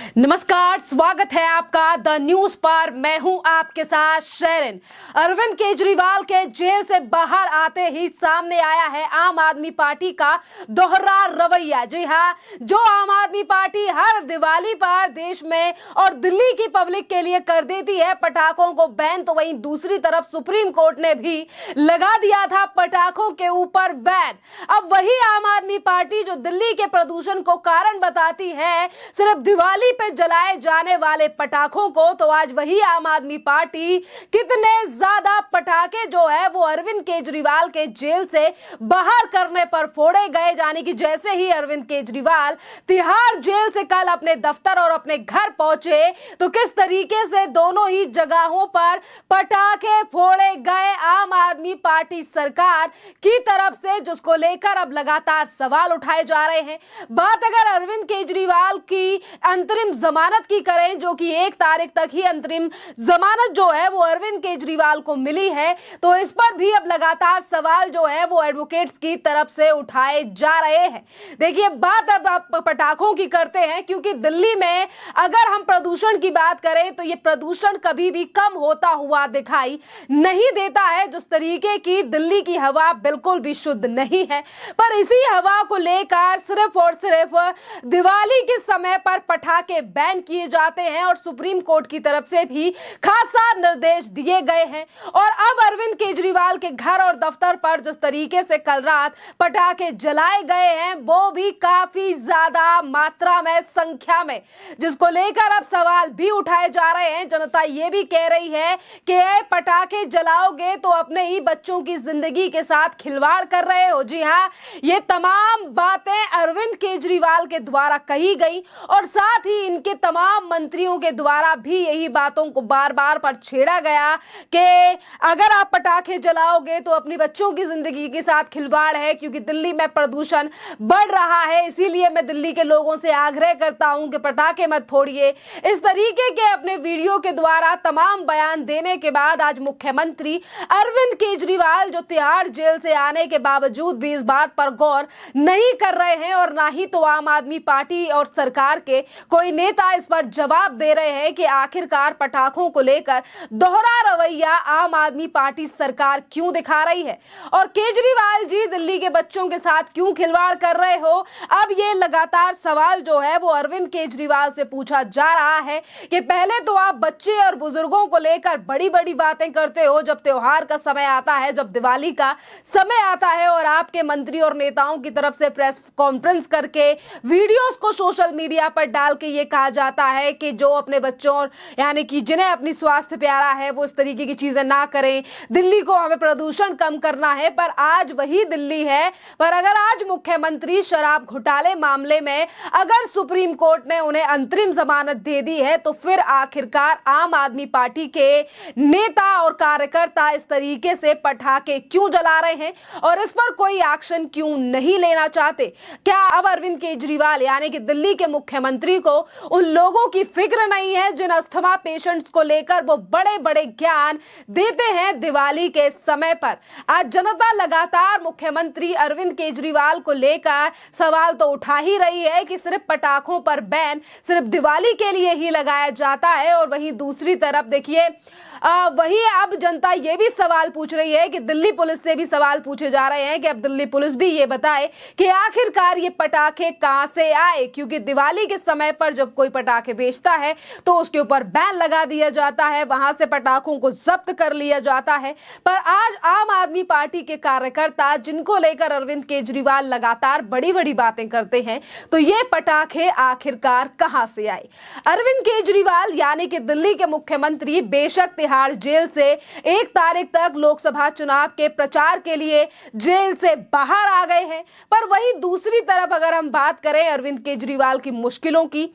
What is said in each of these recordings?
नमस्कार, स्वागत है आपका द न्यूज पर। मैं हूं आपके साथ शेरन। अरविंद केजरीवाल के जेल से बाहर आते ही सामने आया है आम आदमी पार्टी का दोहरा रवैया। जी हां, जो आम आदमी पार्टी हर दिवाली पर देश में और दिल्ली की पब्लिक के लिए कर देती है पटाखों को बैन, तो वहीं दूसरी तरफ सुप्रीम कोर्ट ने भी लगा दिया था पटाखों के ऊपर बैन। अब वही आम आदमी पार्टी जो दिल्ली के प्रदूषण को कारण बताती है सिर्फ दिवाली पे जलाए जाने वाले पटाखों को, तो आज वही आम आदमी पार्टी कितने ज्यादा पटाखे जो है वो अरविंद केजरीवाल के जेल से बाहर करने पर फोड़े गए। यानी कि जैसे ही अरविंद केजरीवाल तिहाड़ जेल से कल अपने दफ्तर और अपने घर पहुंचे तो किस तरीके से दोनों ही जगहों पर पटाखे फोड़े गए आम आदमी पार्टी सरकार की तरफ से, जिसको लेकर अब लगातार सवाल उठाए जा रहे हैं। बात अगर अरविंद केजरीवाल की अंतरिम जमानत की करें, जो कि 1 तारीख तक ही अंतरिम जमानत जो है वो अरविंद केजरीवाल को मिली है, तो इस पर भी अब लगातार सवाल जो है वो एडवोकेट्स की तरफ से उठाए जा रहे हैं। देखिए, बात अब आप पटाखों की करते हैं, क्योंकि दिल्ली में अगर हम प्रदूषण की बात करें तो ये प्रदूषण कभी भी कम होता हुआ दिखाई नहीं देता है। जिस तरीके की दिल्ली की हवा बिल्कुल भी शुद्ध नहीं है, पर इसी हवा को लेकर सिर्फ और सिर्फ दिवाली के समय पर पटाखे बैन किए जाते हैं और सुप्रीम कोर्ट की तरफ से भी खासा निर्देश दिए गए हैं। और अब अरविंद केजरीवाल के घर और दफ्तर पर जिस तरीके से कल रात पटाखे जलाए गए हैं वो भी काफी ज्यादा मात्रा में, संख्या में, जिसको लेकर अब सवाल भी उठाए जा रहे हैं। जनता ये भी कह रही है कि पटाखे जलाओगे तो अपने ही बच्चों की जिंदगी के साथ खिलवाड़ कर रहे हो। जी हाँ, ये तमाम बातें अरविंद केजरीवाल के द्वारा कही गई और साथ ही इनके तमाम मंत्रियों के द्वारा भी यही बातों को बार बार पर छेड़ा गया कि अगर आप पटाखे जलाओगे तो अपनी बच्चों की जिंदगी के साथ खिलवाड़ है, क्योंकि दिल्ली में प्रदूषण बढ़ रहा है। इसीलिए मैं दिल्ली के लोगों से आग्रह करता हूं कि पटाखे मत फोड़िए। इस तरीके के अपने वीडियो के द्वारा तमाम बयान देने के बाद आज मुख्यमंत्री अरविंद केजरीवाल जो तिहाड़ जेल से आने के बावजूद भी इस बात पर गौर नहीं कर रहे हैं और ना ही तो आम आदमी पार्टी और सरकार के कोई नेता इस पर जवाब दे रहे हैं कि आखिरकार पटाखों को लेकर दोहरा रवैया आम आदमी पार्टी सरकार क्यों दिखा रही है और केजरीवाल जी दिल्ली के बच्चों के साथ क्यों खिलवाड़ कर रहे हो। अब ये लगातार सवाल जो है वो अरविंद केजरीवाल से पूछा जा रहा है कि पहले तो आप बच्चे और बुजुर्गों को लेकर बड़ी बड़ी बातें करते हो, जब त्योहार का समय आता है, जब दिवाली का समय आता है और आपके मंत्री और नेताओं की तरफ से प्रेस कॉन्फ्रेंस करके वीडियोस को सोशल मीडिया पर डाल के ये कहा जाता है कि जो अपने बच्चों और यानी कि जिन्हें अपनी स्वास्थ्य प्यारा है वो इस तरीके की चीजें ना करें, दिल्ली को हमें प्रदूषण कम करना है। पर आज वही दिल्ली है, पर अगर आज मुख्यमंत्री शराब घोटाले मामले में अगर सुप्रीम कोर्ट ने उन्हें अंतरिम जमानत दे दी है, तो फिर आखिरकार आम आदमी पार्टी के नेता और कार्यकर्ता इस तरीके से पटाखे क्यों जला रहे हैं और इस पर कोई एक्शन क्यों नहीं लेना चाहते। क्या अब अरविंद केजरीवाल यानी कि दिल्ली के मुख्यमंत्री को उन लोगों की फिक्र नहीं है जिन अस्थमा पेशेंट्स को लेकर वो बड़े बड़े ज्ञान देते हैं दिवाली के समय पर। आज जनता लगातार मुख्यमंत्री अरविंद केजरीवाल को लेकर सवाल तो उठा ही रही है कि सिर्फ पटाखों पर बैन सिर्फ दिवाली के लिए ही लगाया जाता है, और वहीं दूसरी तरफ देखिए वही अब जनता ये भी सवाल पूछ रही है कि दिल्ली पुलिस से भी सवाल पूछे जा रहे हैं कि अब दिल्ली पुलिस भी ये बताए कि आखिरकार ये पटाखे कहां से आए, क्योंकि दिवाली के समय पर जब कोई पटाखे बेचता है तो उसके ऊपर बैन लगा दिया जाता है, वहां से पटाखों को जब्त कर लिया जाता है। पर आज आम आदमी पार्टी के कार्यकर्ता जिनको लेकर अरविंद केजरीवाल लगातार बड़ी बड़ी बातें करते हैं, तो ये पटाखे आखिरकार कहां से आए। अरविंद केजरीवाल यानी कि दिल्ली के मुख्यमंत्री बेशक तिहाड़ जेल से 1 तारीख तक लोकसभा चुनाव के प्रचार के लिए जेल से बाहर आ गए हैं, पर वहीं दूसरी तरफ अगर हम बात करें अरविंद केजरीवाल की मुश्किलों की,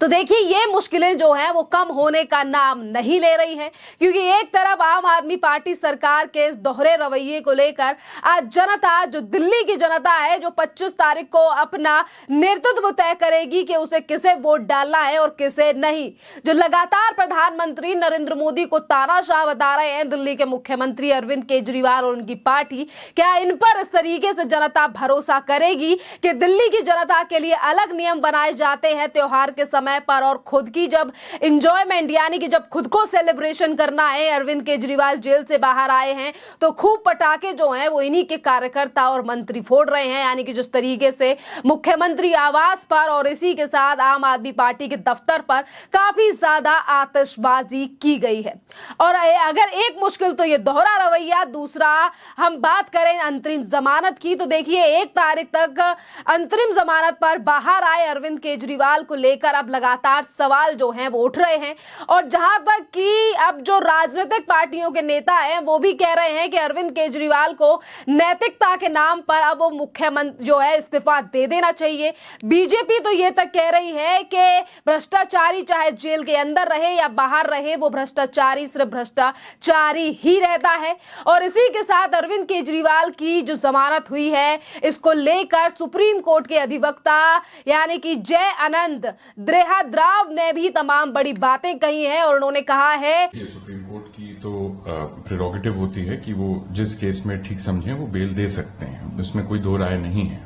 तो देखिए ये मुश्किलें जो हैं वो कम होने का नाम नहीं ले रही हैं, क्योंकि एक तरफ आम आदमी पार्टी सरकार के इस दोहरे रवैये को लेकर आज जनता जो दिल्ली की जनता है जो 25 तारीख को अपना नेतृत्व तय करेगी कि उसे किसे वोट डालना है और किसे नहीं, जो लगातार प्रधानमंत्री नरेंद्र मोदी को तानाशाह बता रहे हैं दिल्ली के मुख्यमंत्री अरविंद केजरीवाल और उनकी पार्टी, क्या इन पर इस तरीके से जनता भरोसा करेगी कि दिल्ली की जनता के लिए अलग नियम बनाए जाते हैं त्योहार के समय पर और खुद की जब इंजॉयमेंट यानी कि जब खुद को सेलिब्रेशन करना है, अरविंद केजरीवाल जेल से बाहर आए हैं तो खूब पटाखे जो हैं वो इन्हीं के कार्यकर्ता और मंत्री फोड़ रहे हैं। यानी कि जिस तरीके से मुख्यमंत्री आवास पर और इसी के साथ आम आदमी पार्टी के दफ्तर पर काफी ज्यादा आतिशबाजी की गई है। और अगर एक मुश्किल तो ये दोहरा रवैया, दूसरा हम बात करें अंतरिम जमानत की, तो देखिए 1 तारीख तक अंतरिम जमानत पर बाहर आए अरविंद केजरीवाल को लेकर अब लगातार सवाल जो हैं वो उठ रहे हैं। और जहां तक कि अब जो राजनीतिक पार्टियों के नेता हैं वो भी कह रहे हैं कि अरविंद केजरीवाल को नैतिकता के नाम पर अब वो मुख्यमंत्री जो है इस्तीफा दे देना चाहिए। बीजेपी तो ये तक कह रही है कि भ्रष्टाचारी चाहे जेल के अंदर रहे या बाहर रहे, वो भ्रष्टाचारी सिर्फ भ्रष्टाचारी ही रहता है। और इसी के साथ अरविंद केजरीवाल की जो जमानत हुई है इसको लेकर सुप्रीम कोर्ट के अधिवक्ता यानी कि जय आनंद द्रेहाद्राव ने भी तमाम बड़ी बातें कही हैं। और उन्होंने कहा है सुप्रीम कोर्ट की तो प्रेरोगेटिव होती है कि वो जिस केस में ठीक समझें वो बेल दे सकते हैं, उसमें कोई दो राय नहीं है।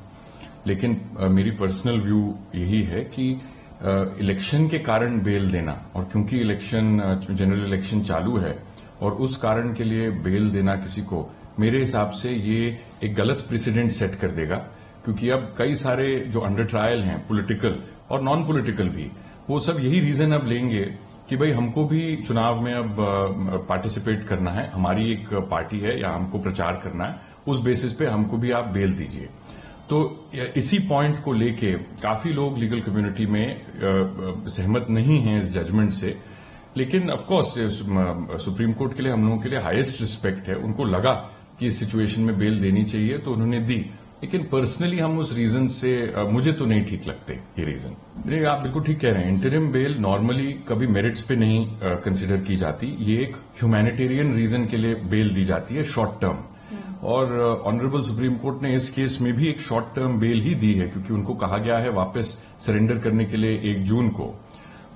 लेकिन मेरी पर्सनल व्यू यही है कि इलेक्शन के कारण बेल देना, और क्योंकि इलेक्शन जनरल इलेक्शन चालू है और उस कारण के लिए बेल देना किसी को, मेरे हिसाब से ये एक गलत प्रेसिडेंट सेट कर देगा। क्योंकि अब कई सारे जो अंडर ट्रायल हैं, पॉलिटिकल और नॉन पॉलिटिकल भी, वो सब यही रीजन अब लेंगे कि भाई हमको भी चुनाव में अब पार्टिसिपेट करना है, हमारी एक पार्टी है या हमको प्रचार करना है, उस बेसिस पे हमको भी आप बेल दीजिए। तो इसी पॉइंट को लेके काफी लोग लीगल कम्युनिटी में सहमत नहीं हैं इस जजमेंट से। लेकिन ऑफ कोर्स सुप्रीम कोर्ट के लिए हम लोगों के लिए हाईएस्ट रिस्पेक्ट है, उनको लगा कि इस सिचुएशन में बेल देनी चाहिए तो उन्होंने दी। लेकिन पर्सनली हम उस रीजन से मुझे तो नहीं ठीक लगते ये रीजन। नहीं, आप बिल्कुल ठीक कह रहे हैं, इंटरिम बेल नॉर्मली कभी मेरिट्स पे नहीं कंसिडर की जाती, ये एक ह्यूमैनिटेरियन रीजन के लिए बेल दी जाती है, शॉर्ट टर्म। और ऑनरेबल सुप्रीम कोर्ट ने इस केस में भी एक शॉर्ट टर्म बेल ही दी है, क्योंकि उनको कहा गया है वापस सरेंडर करने के लिए 1 जून को।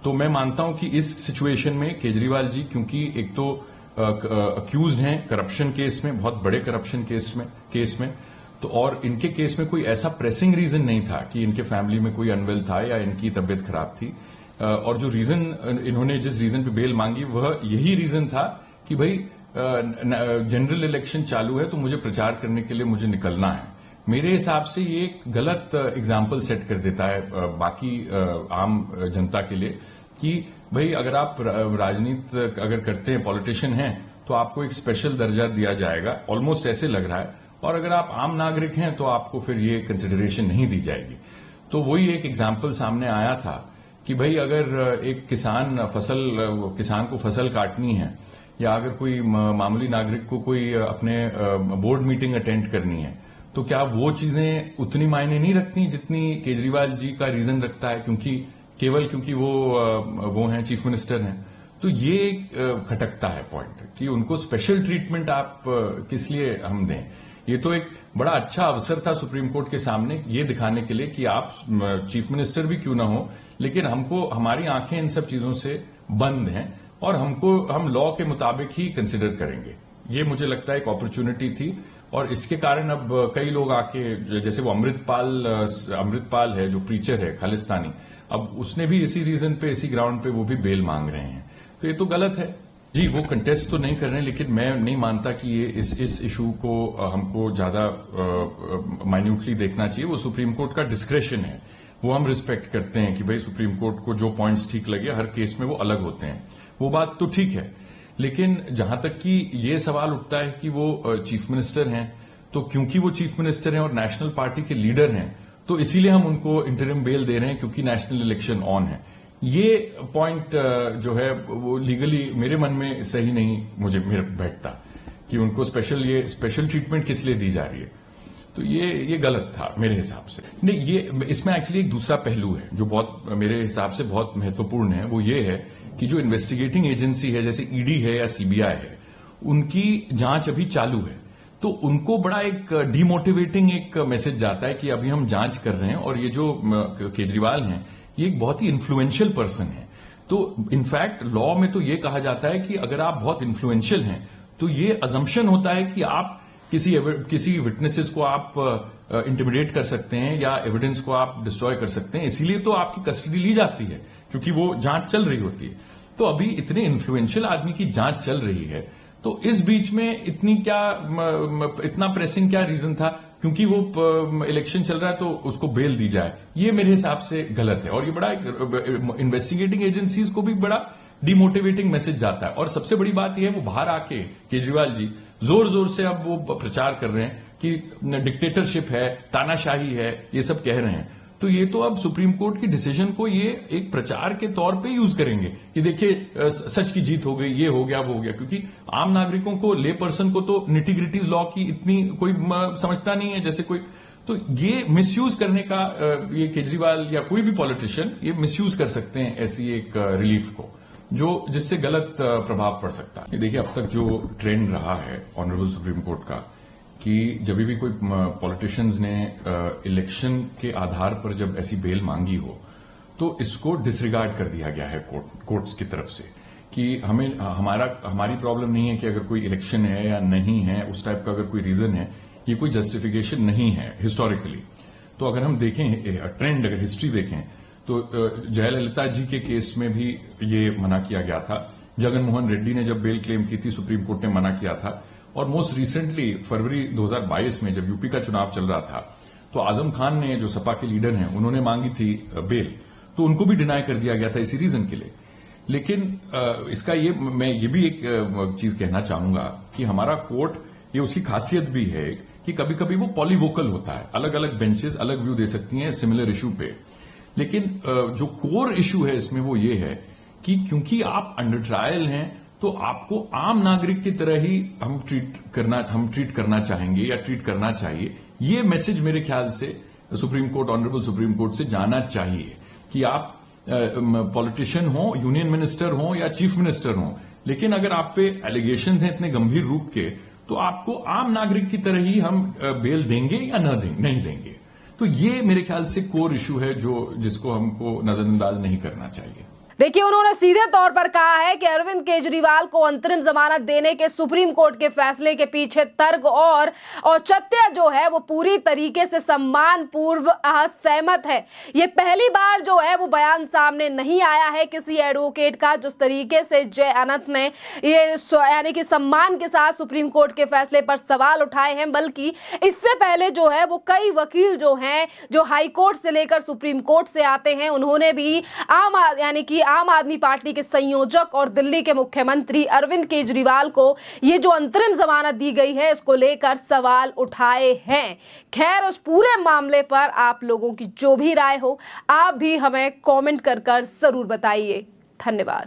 तो मैं मानता हूं कि इस सिचुएशन में केजरीवाल जी, क्योंकि एक तो अक्यूज्ड हैं करप्शन केस में, बहुत बड़े करप्शन केस में तो, और इनके केस में कोई ऐसा प्रेसिंग रीजन नहीं था कि इनके फैमिली में कोई अनवेल था या इनकी तबीयत खराब थी। और जो रीजन इन्होंने जिस रीजन पे बेल मांगी वह यही रीजन था कि भाई जनरल इलेक्शन चालू है तो मुझे प्रचार करने के लिए मुझे निकलना है। मेरे हिसाब से ये एक गलत एग्जाम्पल सेट कर देता है बाकी आम जनता के लिए कि भाई अगर आप राजनीति अगर करते हैं, पॉलिटिशियन हैं, तो आपको एक स्पेशल दर्जा दिया जाएगा, ऑलमोस्ट ऐसे लग रहा है। और अगर आप आम नागरिक हैं तो आपको फिर ये कंसिडरेशन नहीं दी जाएगी। तो वही एक एग्जाम्पल सामने आया था कि भाई अगर एक किसान को फसल काटनी है, या अगर कोई मामूली नागरिक को कोई अपने बोर्ड मीटिंग अटेंड करनी है, तो क्या वो चीजें उतनी मायने नहीं रखती जितनी केजरीवाल जी का रीजन रखता है, क्योंकि वो हैं चीफ मिनिस्टर हैं। तो ये खटकता है पॉइंट कि उनको स्पेशल ट्रीटमेंट आप किस लिए हम दें। ये तो एक बड़ा अच्छा अवसर था सुप्रीम कोर्ट के सामने ये दिखाने के लिए कि आप चीफ मिनिस्टर भी क्यों ना हो, लेकिन हमारी आंखें इन सब चीजों से बंद हैं और हम लॉ के मुताबिक ही कंसिडर करेंगे। ये मुझे लगता है एक अपॉर्चुनिटी थी, और इसके कारण अब कई लोग आके, जैसे वो अमृतपाल है जो प्रीचर है खालिस्तानी, अब उसने भी इसी रीजन पे, इसी ग्राउंड पे वो भी बेल मांग रहे हैं। तो ये तो गलत है जी। वो कंटेस्ट तो नहीं कर रहे हैं, लेकिन मैं नहीं मानता कि ये इस इशू को हमको ज्यादा माइन्यूटली देखना चाहिए। वो सुप्रीम कोर्ट का डिस्क्रेशन है, वो हम रिस्पेक्ट करते हैं कि भाई सुप्रीम कोर्ट को जो पॉइंट्स ठीक लगे, हर केस में वो अलग होते हैं, वो बात तो ठीक है। लेकिन जहां तक कि ये सवाल उठता है कि वो चीफ मिनिस्टर हैं, तो क्योंकि वो चीफ मिनिस्टर हैं और नेशनल पार्टी के लीडर हैं, तो इसीलिए हम उनको इंटरिम बेल दे रहे हैं क्योंकि नेशनल इलेक्शन ऑन है। ये पॉइंट जो है वो लीगली मेरे मन में सही नहीं मुझे बैठता कि उनको स्पेशल ट्रीटमेंट किस लिए दी जा रही है। तो ये गलत था मेरे हिसाब से। नहीं, ये इसमें एक्चुअली एक दूसरा पहलू है जो बहुत मेरे हिसाब से बहुत महत्वपूर्ण है। वो ये है कि जो इन्वेस्टिगेटिंग एजेंसी है, जैसे ईडी है या सीबीआई है, उनकी जांच अभी चालू है, तो उनको बड़ा एक डीमोटिवेटिंग एक मैसेज जाता है कि अभी हम जांच कर रहे हैं और ये जो केजरीवाल हैं ये एक बहुत ही इन्फ्लुएंशियल पर्सन है। तो इनफैक्ट लॉ में तो ये कहा जाता है कि अगर आप बहुत इन्फ्लुएंशियल हैं तो ये अजम्पशन होता है कि आप किसी विटनेसेस को आप इंटिमिडेट कर सकते हैं या एविडेंस को आप डिस्ट्रॉय कर सकते हैं, इसीलिए तो आपकी कस्टडी ली जाती है, क्योंकि वो जांच चल रही होती है। तो अभी इतने इन्फ्लुएंशियल आदमी की जांच चल रही है, तो इस बीच में इतना प्रेसिंग क्या रीजन था, क्योंकि वो इलेक्शन चल रहा है तो उसको बेल दी जाए? ये मेरे हिसाब से गलत है, और ये बड़ा इन्वेस्टिगेटिंग एजेंसीज को भी बड़ा डिमोटिवेटिंग मैसेज जाता है। और सबसे बड़ी बात यह है, वो बाहर आके केजरीवाल जी जोर जोर से अब वो प्रचार कर रहे हैं कि डिक्टेटरशिप है, तानाशाही है, ये सब कह रहे हैं। तो ये तो अब सुप्रीम कोर्ट की डिसीजन को ये एक प्रचार के तौर पे यूज करेंगे कि देखिए सच की जीत हो गई, ये हो गया, वो हो गया। क्योंकि आम नागरिकों को, ले पर्सन को तो निटी-ग्रिटीज लॉ की इतनी कोई समझता नहीं है, जैसे कोई। तो ये मिसयूज करने का ये केजरीवाल या कोई भी पॉलिटिशियन ये मिसयूज कर सकते हैं ऐसी एक रिलीफ को, जिससे गलत प्रभाव पड़ सकता है। देखिए, अब तक जो ट्रेंड रहा है ऑनरेबल सुप्रीम कोर्ट का, कि जब भी कोई पॉलिटिशियंस ने इलेक्शन के आधार पर जब ऐसी बेल मांगी हो, तो इसको डिसरिगार्ड कर दिया गया है कोर्ट्स की तरफ से, कि हमारी प्रॉब्लम नहीं है कि अगर कोई इलेक्शन है या नहीं है, उस टाइप का अगर कोई रीजन है, ये कोई जस्टिफिकेशन नहीं है हिस्टोरिकली। तो अगर हम देखें ट्रेंड, अगर हिस्ट्री देखें, तो जयललिता जी के केस में भी ये मना किया गया था। जगन मोहन रेड्डी ने जब बेल क्लेम की थी, सुप्रीम कोर्ट ने मना किया था। और मोस्ट रिसेंटली फरवरी 2022 में जब यूपी का चुनाव चल रहा था, तो आजम खान ने, जो सपा के लीडर हैं, उन्होंने मांगी थी बेल, तो उनको भी डिनाई कर दिया गया था इसी रीजन के लिए। लेकिन इसका मैं ये भी एक चीज कहना चाहूंगा कि हमारा कोर्ट, ये उसकी खासियत भी है कि कभी कभी वो पॉलीवोकल होता है, अलग अलग बेंचेस अलग व्यू दे सकती हैं सिमिलर इशू पे। लेकिन जो कोर इशू है इसमें वो ये है कि क्योंकि आप अंडर ट्रायल हैं, तो आपको आम नागरिक की तरह ही हम ट्रीट करना चाहेंगे या ट्रीट करना चाहिए। ये मैसेज मेरे ख्याल से ऑनरेबल सुप्रीम कोर्ट से जाना चाहिए कि आप पॉलिटिशियन हो, यूनियन मिनिस्टर हो या चीफ मिनिस्टर हो, लेकिन अगर आप पे एलिगेशंस हैं इतने गंभीर रूप के, तो आपको आम नागरिक की तरह ही हम बेल देंगे या नहीं देंगे। तो ये मेरे ख्याल से कोर इशू है जिसको हमको नजरअंदाज नहीं करना चाहिए। देखिए, उन्होंने सीधे तौर पर कहा है कि अरविंद केजरीवाल को अंतरिम जमानत देने के सुप्रीम कोर्ट के फैसले के पीछे तर्क और औचित्य जो है वो पूरी तरीके से सम्मान पूर्व सहमत है। ये पहली बार जो है वो बयान सामने नहीं आया है किसी एडवोकेट का, जिस तरीके से जय अनंत ने ये यानी कि सम्मान के साथ सुप्रीम कोर्ट के फैसले पर सवाल उठाए हैं। बल्कि इससे पहले जो है वो कई वकील जो हैं, जो हाई कोर्ट से लेकर सुप्रीम कोर्ट से आते हैं, उन्होंने भी आम आदमी पार्टी के संयोजक और दिल्ली के मुख्यमंत्री अरविंद केजरीवाल को ये जो अंतरिम जमानत दी गई है, इसको लेकर सवाल उठाए हैं। खैर, उस पूरे मामले पर आप लोगों की जो भी राय हो, आप भी हमें कमेंट कर जरूर बताइए। धन्यवाद।